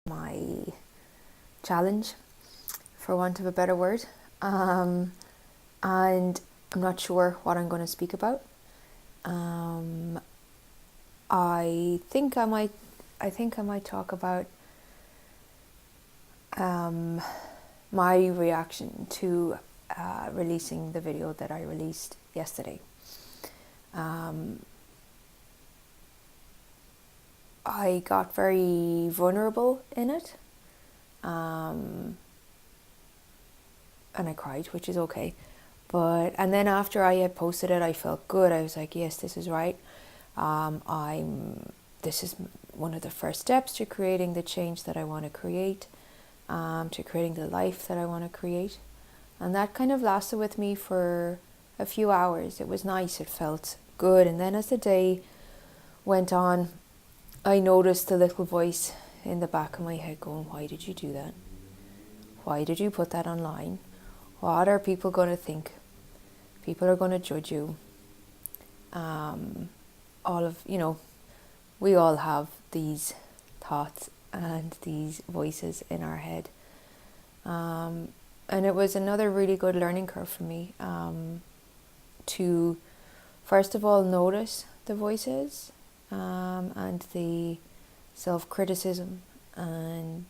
my challenge, for want of a better word, and I'm not sure what I'm going to speak about. I think I might talk about my reaction to releasing the video that I released yesterday. I got very vulnerable in it, and I cried, which is okay. And then after I had posted it, I felt good. I was like, yes, this is right. This is one of the first steps to creating the change that I want to create, to creating the life that I want to create. And that kind of lasted with me for a few hours. It was nice, it felt good. And then as the day went on, I noticed the little voice in the back of my head going, why did you do that? Why did you put that online? What are people going to think? People are going to judge you. We all have these thoughts and these voices in our head. And it was another really good learning curve for me, to first of all notice the voices, and the self-criticism and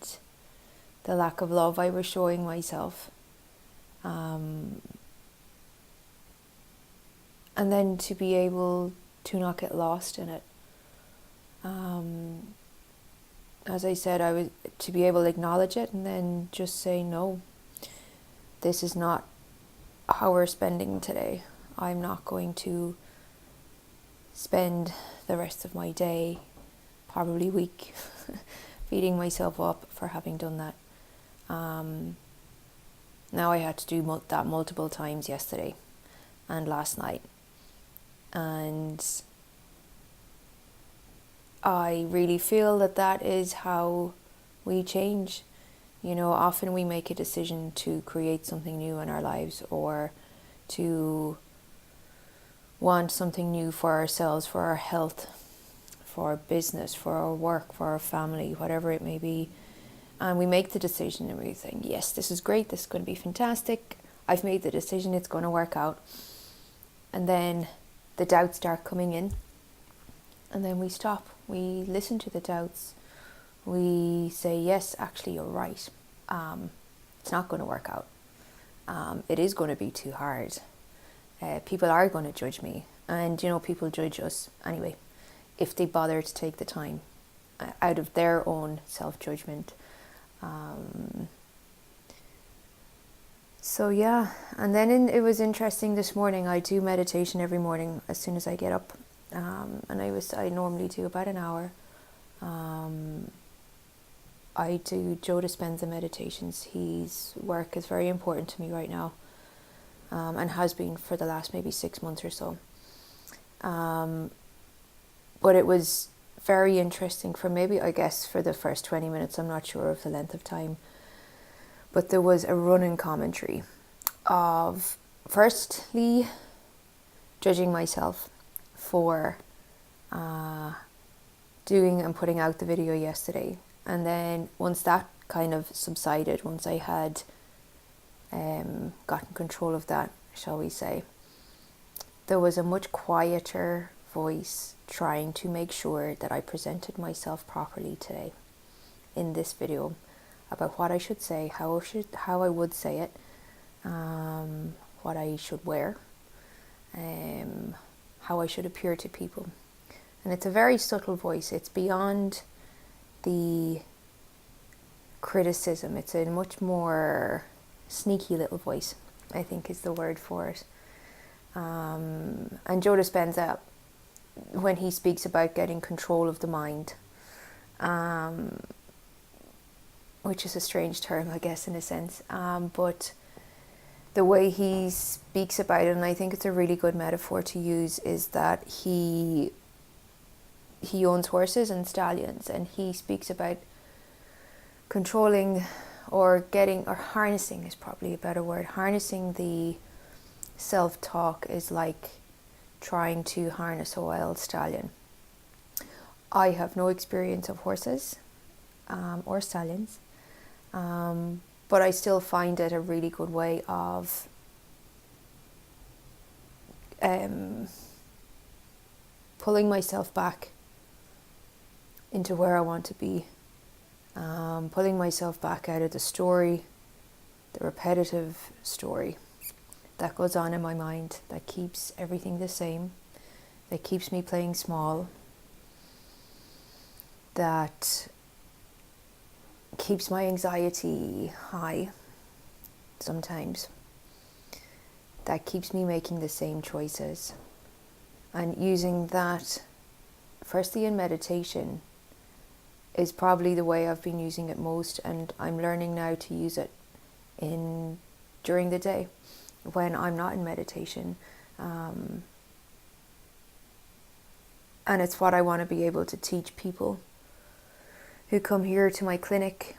the lack of love I was showing myself. And then to be able to not get lost in it. As I said, I was to be able to acknowledge it and then just say, no, this is not how we're spending today. I'm not going to spend the rest of my day, probably week, beating myself up for having done that. Now I had to do that multiple times yesterday and last night. And I really feel that is how we change. Often we make a decision to create something new in our lives, or to want something new for ourselves, for our health, for our business, for our work, for our family, whatever it may be. And we make the decision and we think, yes, this is great, this is going to be fantastic. I've made the decision, it's going to work out. And then the doubts start coming in, and then we stop. We listen to the doubts. We say, yes, actually you're right. It's not going to work out. It is going to be too hard. People are going to judge me. And, people judge us anyway, if they bother to take the time out of their own self-judgment. So yeah, and then it was interesting this morning. I do meditation every morning as soon as I get up, and I normally do about an hour. I do Joe Dispenza meditations. His work is very important to me right now, and has been for the last maybe 6 months or so. But it was very interesting for the first 20 minutes. I'm not sure of the length of time. But there was a running commentary of, firstly, judging myself for doing and putting out the video yesterday. And then once that kind of subsided, once I had gotten control of that, shall we say, there was a much quieter voice trying to make sure that I presented myself properly today in this video, about what I should say, how I would say it, what I should wear, how I should appear to people. And it's a very subtle voice. It's beyond the criticism. It's a much more sneaky little voice, I think is the word for it. And Joe Dispenza, when he speaks about getting control of the mind, which is a strange term, I guess, in a sense, but the way he speaks about it, and I think it's a really good metaphor to use, is that he owns horses and stallions, and he speaks about controlling or harnessing is probably a better word. Harnessing the self-talk is like trying to harness a wild stallion. I have no experience of horses. or stallions. But I still find it a really good way of pulling myself back into where I want to be, pulling myself back out of the story, the repetitive story that goes on in my mind, that keeps everything the same, that keeps me playing small, that keeps my anxiety high sometimes, that keeps me making the same choices. And using that, firstly in meditation, is probably the way I've been using it most, and I'm learning now to use it during the day when I'm not in meditation. And it's what I want to be able to teach people who come here to my clinic,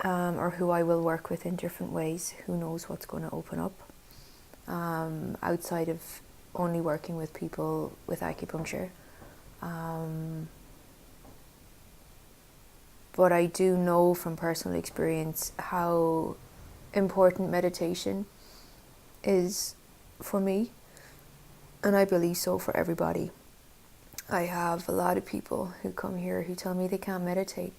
or who I will work with in different ways. Who knows what's going to open up outside of only working with people with acupuncture. But I do know from personal experience how important meditation is for me, and I believe so for everybody. I have a lot of people who come here who tell me they can't meditate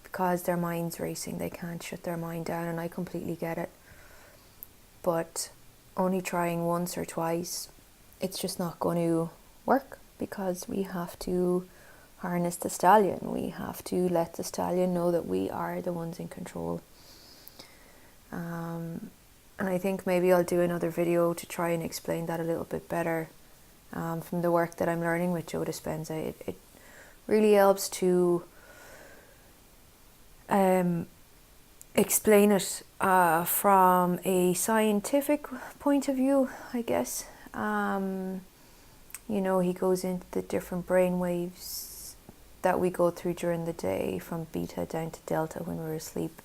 because their mind's racing. They can't shut their mind down, and I completely get it. But only trying once or twice, it's just not going to work, because we have to harness the stallion. We have to let the stallion know that we are the ones in control. And I think maybe I'll do another video to try and explain that a little bit better. From the work that I'm learning with Joe Dispenza, it really helps to explain it from a scientific point of view, I guess. He goes into the different brain waves that we go through during the day, from beta down to delta when we're asleep.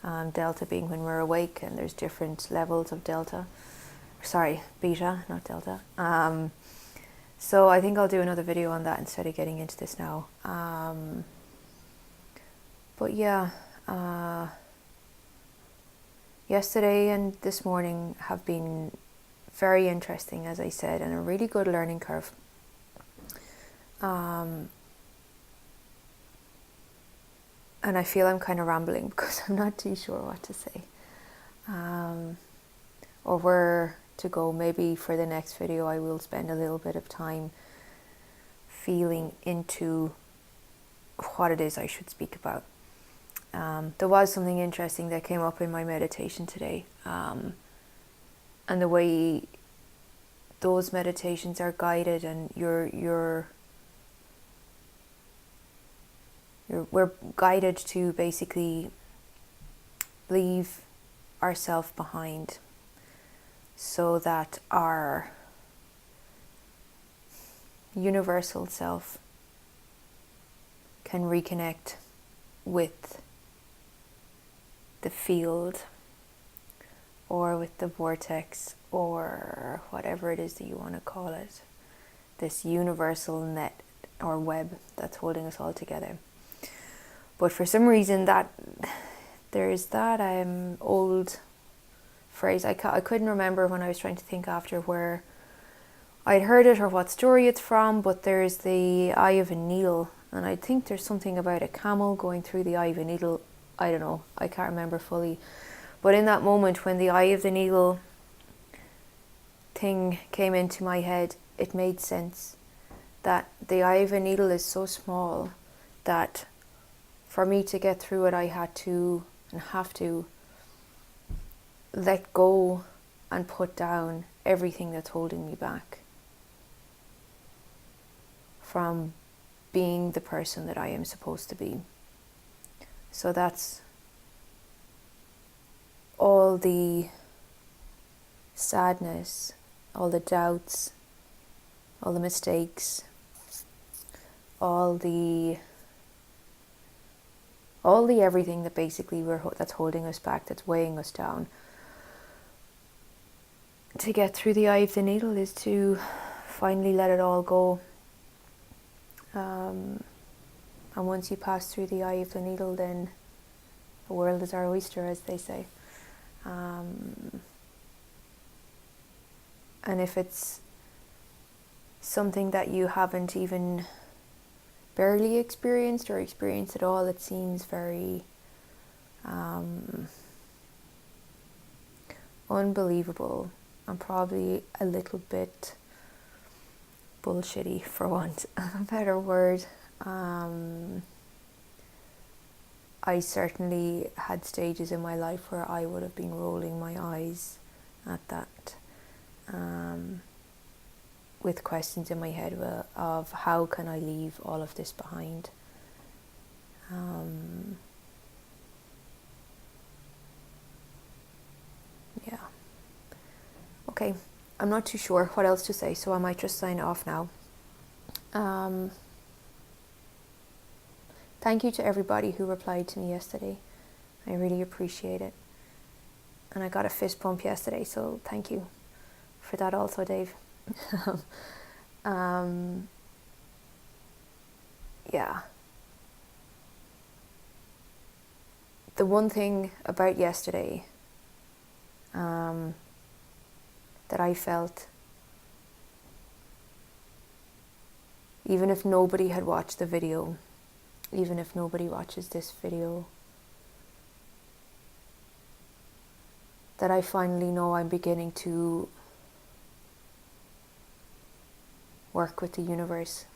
Delta being when we're awake, and there's different levels of beta, not delta. So I think I'll do another video on that instead of getting into this now. But yeah, yesterday and this morning have been very interesting, as I said, and a really good learning curve. And I feel I'm kind of rambling because I'm not too sure what to say, or where to go. Maybe for the next video I will spend a little bit of time feeling into what it is I should speak about. There was something interesting that came up in my meditation today, and the way those meditations are guided, and we're guided to basically leave ourself behind, so that our universal self can reconnect with the field, or with the vortex, or whatever it is that you want to call it, this universal net or web that's holding us all together. But for some reason there's that old phrase, I couldn't remember when I was trying to think after where I'd heard it or what story it's from, but there's the eye of a needle, and I think there's something about a camel going through the eye of a needle. I don't know, I can't remember fully. But in that moment when the eye of the needle thing came into my head, it made sense that the eye of a needle is so small that for me to get through it, I had to and have to let go and put down everything that's holding me back from being the person that I am supposed to be. So that's all the sadness, all the doubts, all the mistakes, all the everything that basically that's holding us back, that's weighing us down. To get through the eye of the needle is to finally let it all go. And once you pass through the eye of the needle, then the world is our oyster, as they say. And if it's something that you haven't even barely experienced or experienced at all, it seems very unbelievable and probably a little bit bullshitty, for want of a better word. I certainly had stages in my life where I would have been rolling my eyes at that, with questions in my head of how can I leave all of this behind. Yeah. Okay, I'm not too sure what else to say, so I might just sign off now. Thank you to everybody who replied to me yesterday. I really appreciate it. And I got a fist bump yesterday, so thank you for that also, Dave. Yeah. The one thing about yesterday that I felt, even if nobody had watched the video, even if nobody watches this video, that I finally know I'm beginning to work with the universe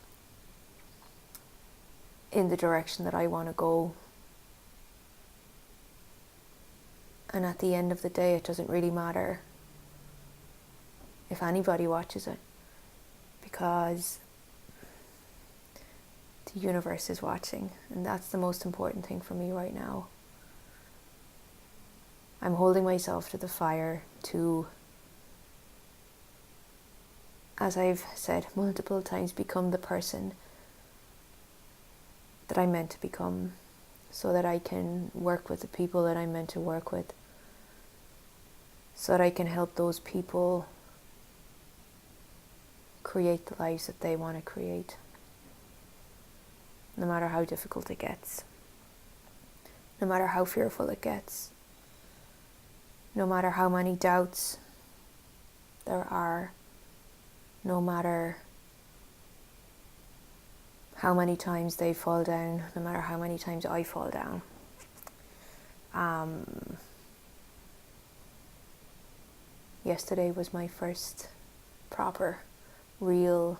in the direction that I want to go. And at the end of the day, it doesn't really matter if anybody watches it, because the universe is watching, and that's the most important thing for me right now. I'm holding myself to the fire to, as I've said multiple times, become the person that I'm meant to become, so that I can work with the people that I'm meant to work with, so that I can help those people create the lives that they want to create, no matter how difficult it gets, no matter how fearful it gets, no matter how many doubts there are, no matter how many times they fall down, no matter how many times I fall down. Yesterday was my first proper, real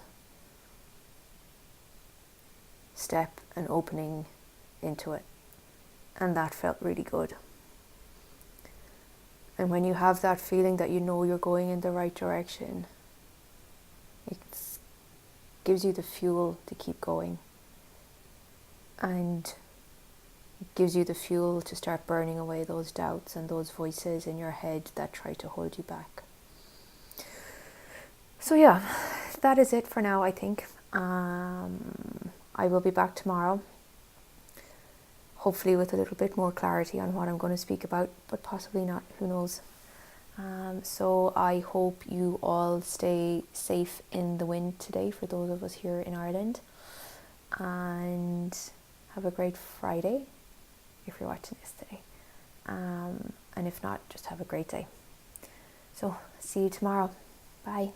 step and opening into it, and that felt really good. And when you have that feeling that you know you're going in the right direction, it gives you the fuel to keep going, and it gives you the fuel to start burning away those doubts and those voices in your head that try to hold you back. So yeah, that is it for now, I think. I will be back tomorrow, hopefully with a little bit more clarity on what I'm going to speak about, but possibly not, who knows. So I hope you all stay safe in the wind today, for those of us here in Ireland, and have a great Friday if you're watching this today, and if not, just have a great day. So see you tomorrow. Bye.